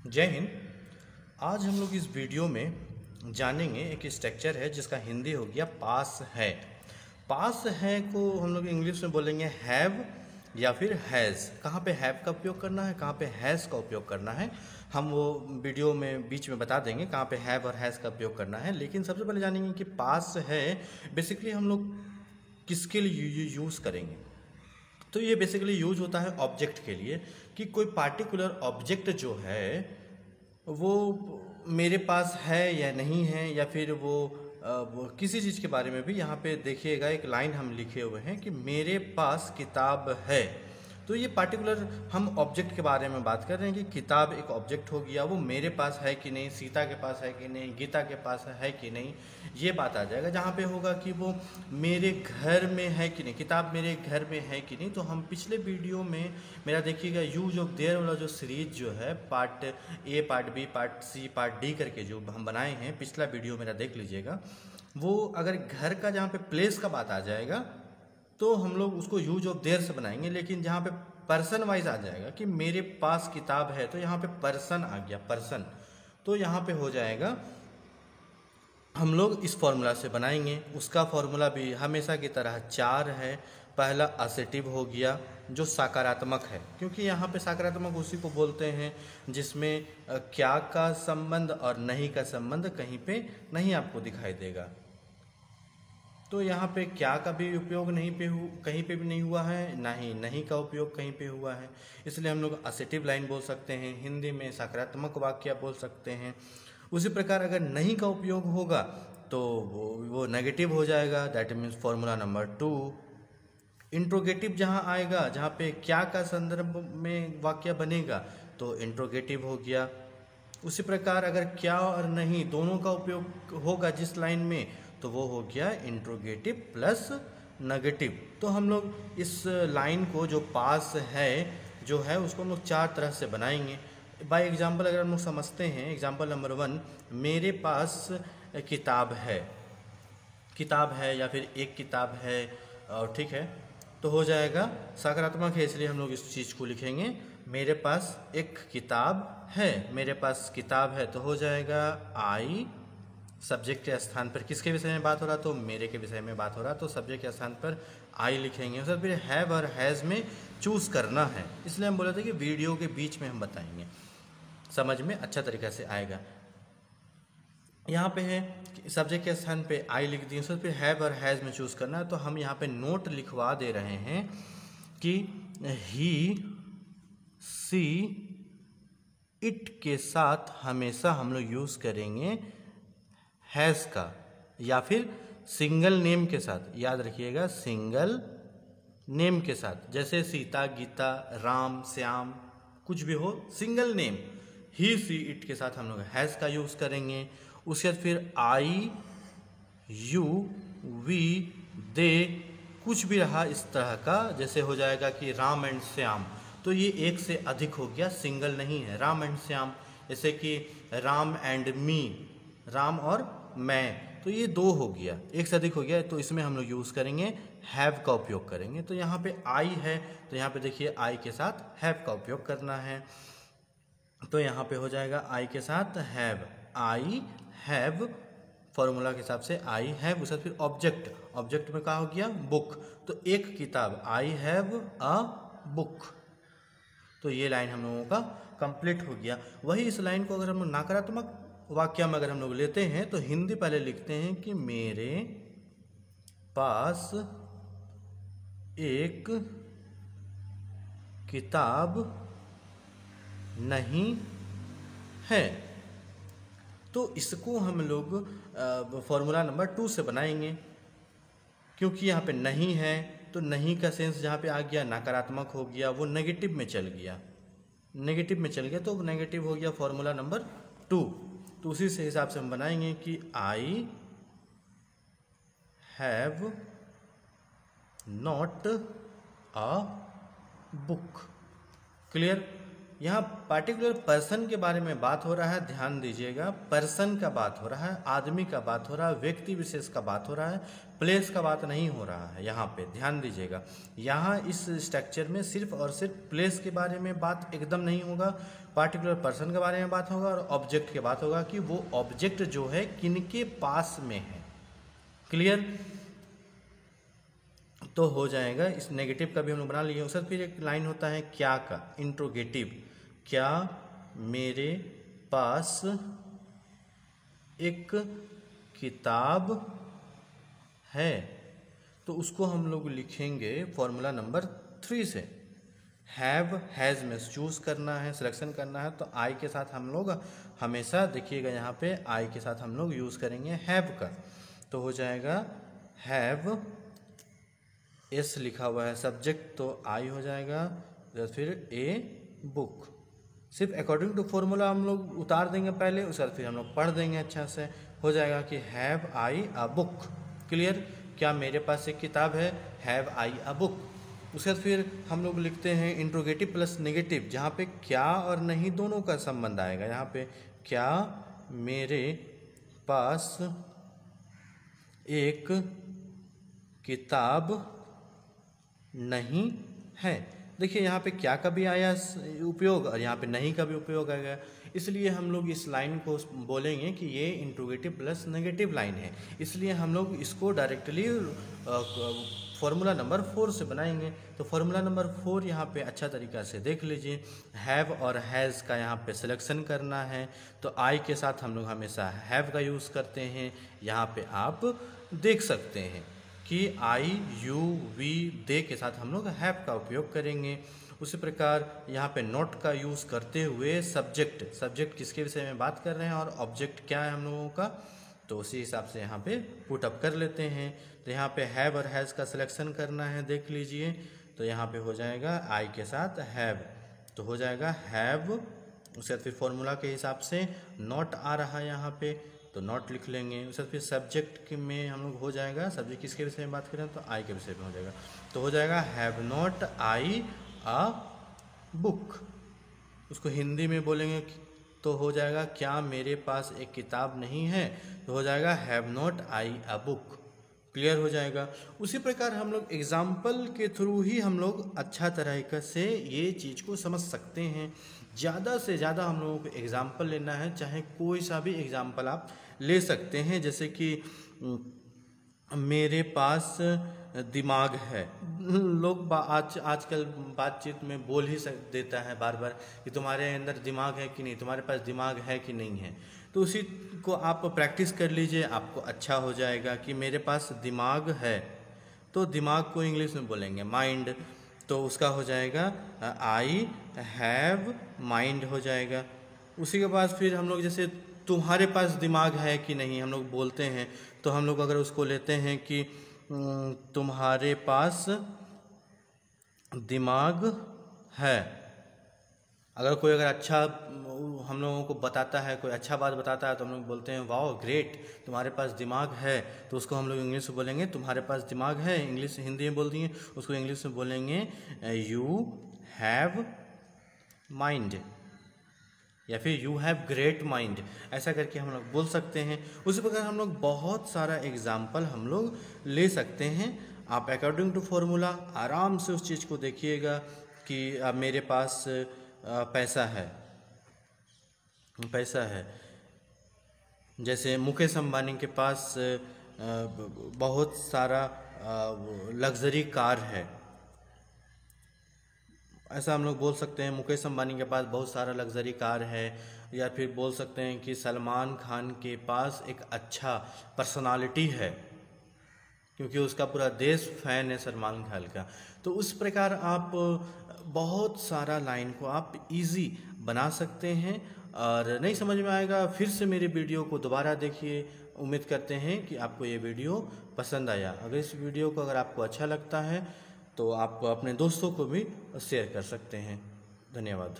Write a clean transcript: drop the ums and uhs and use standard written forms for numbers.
जय हिंद। आज हम लोग इस वीडियो में जानेंगे एक स्ट्रक्चर है जिसका हिंदी हो गया पास है। पास है को हम लोग इंग्लिश में बोलेंगे हैव या फिर हैज़। कहाँ पे हैव का उपयोग करना है, कहाँ पे हैज़ का उपयोग करना है, हम वो वीडियो में बीच में बता देंगे कहाँ पे हैव और हैज़ का उपयोग करना है। लेकिन सबसे पहले जानेंगे कि पास है बेसिकली हम लोग किसके लिए यूज़ करेंगे। तो ये बेसिकली यूज होता है ऑब्जेक्ट के लिए कि कोई पार्टिकुलर ऑब्जेक्ट जो है वो मेरे पास है या नहीं है, या फिर वो किसी चीज़ के बारे में भी। यहाँ पे देखिएगा एक लाइन हम लिखे हुए हैं कि मेरे पास किताब है। तो ये पार्टिकुलर हम ऑब्जेक्ट के बारे में बात कर रहे हैं कि किताब एक ऑब्जेक्ट हो गया, वो मेरे पास है कि नहीं, सीता के पास है कि नहीं, गीता के पास है कि नहीं, ये बात आ जाएगा। जहाँ पे होगा कि वो मेरे घर में है कि नहीं, किताब मेरे घर में है कि नहीं। तो हम पिछले वीडियो में मेरा देखिएगा यूज ऑफ देयर वाला जो सीरीज जो है part A, part B, part C, part D करके जो हम बनाए हैं, पिछला वीडियो मेरा देख लीजिएगा। वो अगर घर का जहाँ पे प्लेस का बात आ जाएगा तो हम लोग उसको यूज ऑफ देयर से बनाएंगे। लेकिन जहाँ पे पर्सन वाइज आ जाएगा कि मेरे पास किताब है, तो यहाँ पे पर्सन आ गया, पर्सन। तो यहाँ पे हो जाएगा हम लोग इस फॉर्मूला से बनाएंगे। उसका फॉर्मूला भी हमेशा की तरह 4 है। पहला असेटिव हो गया जो सकारात्मक है, क्योंकि यहाँ पे सकारात्मक उसी को बोलते हैं जिसमें क्या का संबंध और नहीं का संबंध कहीं पे नहीं आपको दिखाई देगा। तो यहाँ पे क्या का भी उपयोग कहीं पे भी नहीं हुआ है, ना ही नहीं का उपयोग कहीं पे हुआ है। इसलिए हम लोग असेटिव लाइन बोल सकते हैं, हिंदी में सकारात्मक वाक्य बोल सकते हैं। उसी प्रकार अगर नहीं का उपयोग होगा तो वो नेगेटिव हो जाएगा, that means formula number 2। Interrogative जहाँ आएगा, जहाँ पे क्या का संदर्भ में वाक्य बनेगा, तो इंट्रोगेटिव हो गया। उसी प्रकार अगर क्या और नहीं दोनों का उपयोग होगा जिस लाइन में, तो वो हो गया इंट्रोगेटिव प्लस नेगेटिव। तो हम लोग इस लाइन को जो पास है जो है उसको हम लोग 4 तरह से बनाएंगे। बाय एग्जांपल अगर हम लोग समझते हैं, एग्जांपल नंबर 1, मेरे पास किताब है, किताब है या फिर एक किताब है, और ठीक है तो हो जाएगा सकारात्मक है, इसलिए हम लोग इस चीज़ को लिखेंगे मेरे पास एक किताब है। मेरे पास किताब है तो हो जाएगा आई। सब्जेक्ट के स्थान पर किसके विषय में बात हो रहा, तो मेरे के विषय में बात हो रहा, तो सब्जेक्ट के स्थान पर आई लिखेंगे। सर फिर हैव और हैज़ में चूज़ करना है, इसलिए हम बोले थे कि वीडियो के बीच में हम बताएंगे, समझ में अच्छा तरीक़ा से आएगा। यहाँ पे है सब्जेक्ट के स्थान पे आई लिख दिए, सर फिर हैव और हैज़ में चूज़ करना है। तो हम यहाँ पे नोट लिखवा दे रहे हैं कि ही, सी, इट के साथ हमेशा हम लोग यूज़ करेंगे हैज़ का, या फिर सिंगल नेम के साथ। याद रखिएगा सिंगल नेम के साथ, जैसे सीता, गीता, राम, श्याम, कुछ भी हो, single name. He, she, it के साथ हम लोग हैज़ का यूज़ करेंगे। उसके बाद फिर आई, यू, वी, दे, कुछ भी रहा इस तरह का, जैसे हो जाएगा कि राम एंड श्याम, तो ये एक से अधिक हो गया, सिंगल नहीं है, राम एंड श्याम। जैसे कि राम एंड मी, राम और मैं, तो ये 2 हो गया, एक से अधिक हो गया, तो इसमें हम लोग यूज़ करेंगे हैव का उपयोग करेंगे। तो यहाँ पे आई है तो यहाँ पे देखिए आई के साथ हैव का उपयोग करना है, तो यहाँ पे हो जाएगा आई के साथ हैव, आई हैव, फॉर्मूला के हिसाब से आई हैव। उसके फिर ऑब्जेक्ट, ऑब्जेक्ट में कहा हो गया बुक, तो एक किताब, आई हैव अ बुक। तो ये लाइन हम लोगों का कंप्लीट हो गया। वही इस लाइन को अगर हम लोग नकारात्मक वाक्य में अगर हम लोग लेते हैं तो हिंदी पहले लिखते हैं कि मेरे पास एक किताब नहीं है। तो इसको हम लोग फॉर्मूला नंबर 2 से बनाएंगे, क्योंकि यहाँ पे नहीं है तो नहीं का सेंस जहाँ पे आ गया नकारात्मक हो गया, वो नेगेटिव में चल गया, नेगेटिव में चल गया, तो नेगेटिव हो गया फॉर्मूला नंबर 2। तो उसी से हिसाब से हम बनाएंगे कि I have not a book. Clear. यहाँ पार्टिकुलर पर्सन के बारे में बात हो रहा है, ध्यान दीजिएगा। पर्सन का बात हो रहा है, आदमी का बात हो रहा है, व्यक्ति विशेष का बात हो रहा है, प्लेस का बात नहीं हो रहा है। यहाँ पे ध्यान दीजिएगा, यहाँ इस स्ट्रक्चर में सिर्फ और सिर्फ प्लेस के बारे में बात एकदम नहीं होगा, पार्टिकुलर पर्सन के बारे में बात होगा और ऑब्जेक्ट की बात होगा कि वो ऑब्जेक्ट जो है किनके पास में है। क्लियर? तो हो जाएगा। इस नेगेटिव का भी हम लोग बना लिए। उसके फिर एक लाइन होता है क्या का, इंट्रोगेटिव। क्या मेरे पास एक किताब है, तो उसको हम लोग लिखेंगे फॉर्मूला नंबर 3 से। हैव, हैज़ में चूज करना है, सिलेक्शन करना है, तो आई के साथ हम लोग हमेशा देखिएगा यहाँ पे आई के साथ हम लोग यूज़ करेंगे हैव का। तो हो जाएगा हैव, एस लिखा हुआ है सब्जेक्ट, तो आई हो जाएगा, फिर ए बुक। सिर्फ अकॉर्डिंग टू फॉर्मूला हम लोग उतार देंगे पहले, उसके बाद फिर हम लोग पढ़ देंगे अच्छा से। हो जाएगा कि have I a book. Clear? क्या मेरे पास एक किताब है, हैव आई अ बुक। उसके बाद फिर हम लोग लिखते हैं इंट्रोगेटिव प्लस नेगेटिव, जहाँ पे क्या और नहीं दोनों का संबंध आएगा। यहाँ पे क्या मेरे पास एक किताब नहीं है। देखिए यहाँ पे क्या का भी आया उपयोग और यहाँ पे नहीं का भी उपयोग आएगा, इसलिए हम लोग इस लाइन को बोलेंगे कि ये इंट्रोगेटिव प्लस नेगेटिव लाइन है। इसलिए हम लोग इसको डायरेक्टली फॉर्मूला नंबर 4 से बनाएंगे। तो फॉर्मूला नंबर 4 यहाँ पे अच्छा तरीका से देख लीजिए। हैव और हैज़ का यहाँ पे सिलेक्शन करना है, तो आई के साथ हम लोग हमेशा हैव का यूज़ करते हैं। यहाँ पे आप देख सकते हैं कि आई, यू, वी, दे के साथ हम लोग हैव का उपयोग करेंगे। उसी प्रकार यहाँ पे नॉट का यूज़ करते हुए सब्जेक्ट किसके विषय में बात कर रहे हैं और ऑब्जेक्ट क्या है हम लोगों का, तो उसी हिसाब से यहाँ पे पुट अप कर लेते हैं। तो यहाँ पे हैव और हैज़ का सिलेक्शन करना है, देख लीजिए। तो यहाँ पे हो जाएगा आई के साथ हैव, तो हो जाएगा हैव। उसके बाद फिर फॉर्मूला के हिसाब से नॉट आ रहा है यहाँ पे, तो नॉट लिख लेंगे। उसके बाद फिर सब्जेक्ट में हम लोग हो जाएगा, सब्जेक्ट किसके विषय में बात करें तो आई के विषय में हो जाएगा। तो हो जाएगा have not I a book. उसको हिंदी में बोलेंगे तो हो जाएगा क्या मेरे पास एक किताब नहीं है, तो हो जाएगा have not I a book. Clear हो जाएगा। उसी प्रकार हम लोग एग्जाम्पल के थ्रू ही हम लोग अच्छा तरीके से ये चीज़ को समझ सकते हैं। ज़्यादा से ज़्यादा हम लोगों को एग्जाम्पल लेना है, चाहे कोई सा भी एग्जाम्पल आप ले सकते हैं। जैसे कि मेरे पास दिमाग है, लोग आजकल बातचीत में बोल ही देता है बार बार कि तुम्हारे अंदर दिमाग है कि नहीं, तुम्हारे पास दिमाग है कि नहीं है। तो उसी को आप प्रैक्टिस कर लीजिए, आपको अच्छा हो जाएगा कि मेरे पास दिमाग है। तो दिमाग को इंग्लिश में बोलेंगे माइंड, तो उसका हो जाएगा आई हैव माइंड हो जाएगा। उसी के बाद फिर हम लोग जैसे तुम्हारे पास दिमाग है कि नहीं हम लोग बोलते हैं, तो हम लोग अगर उसको लेते हैं कि तुम्हारे पास दिमाग है। अगर अच्छा हम लोगों को बताता है, कोई अच्छा बात बताता है, तो हम लोग बोलते हैं वाओ ग्रेट तुम्हारे पास दिमाग है। तो उसको हम लोग इंग्लिश में बोलेंगे तुम्हारे पास दिमाग है, इंग्लिश हिंदी में बोल दिए, उसको इंग्लिश में बोलेंगे यू हैव माइंड या फिर यू हैव ग्रेट माइंड। ऐसा करके हम लोग बोल सकते हैं। उसी प्रकार हम लोग बहुत सारा एग्जाम्पल हम लोग ले सकते हैं। आप अकॉर्डिंग टू फॉर्मूला आराम से उस चीज़ को देखिएगा कि अब मेरे पास पैसा है। जैसे मुकेश अंबानी के पास बहुत सारा लग्जरी कार है, ऐसा हम लोग बोल सकते हैं। मुकेश अंबानी के पास बहुत सारा लग्जरी कार है। या फिर बोल सकते हैं कि सलमान खान के पास एक अच्छा पर्सनालिटी है, क्योंकि उसका पूरा देश फैन है सलमान खान का। तो उस प्रकार आप बहुत सारा लाइन को आप इजी बना सकते हैं। और नहीं समझ में आएगा फिर से मेरे वीडियो को दोबारा देखिए। उम्मीद करते हैं कि आपको ये वीडियो पसंद आया। अगर इस वीडियो को अगर आपको अच्छा लगता है तो आप अपने दोस्तों को भी शेयर कर सकते हैं। धन्यवाद।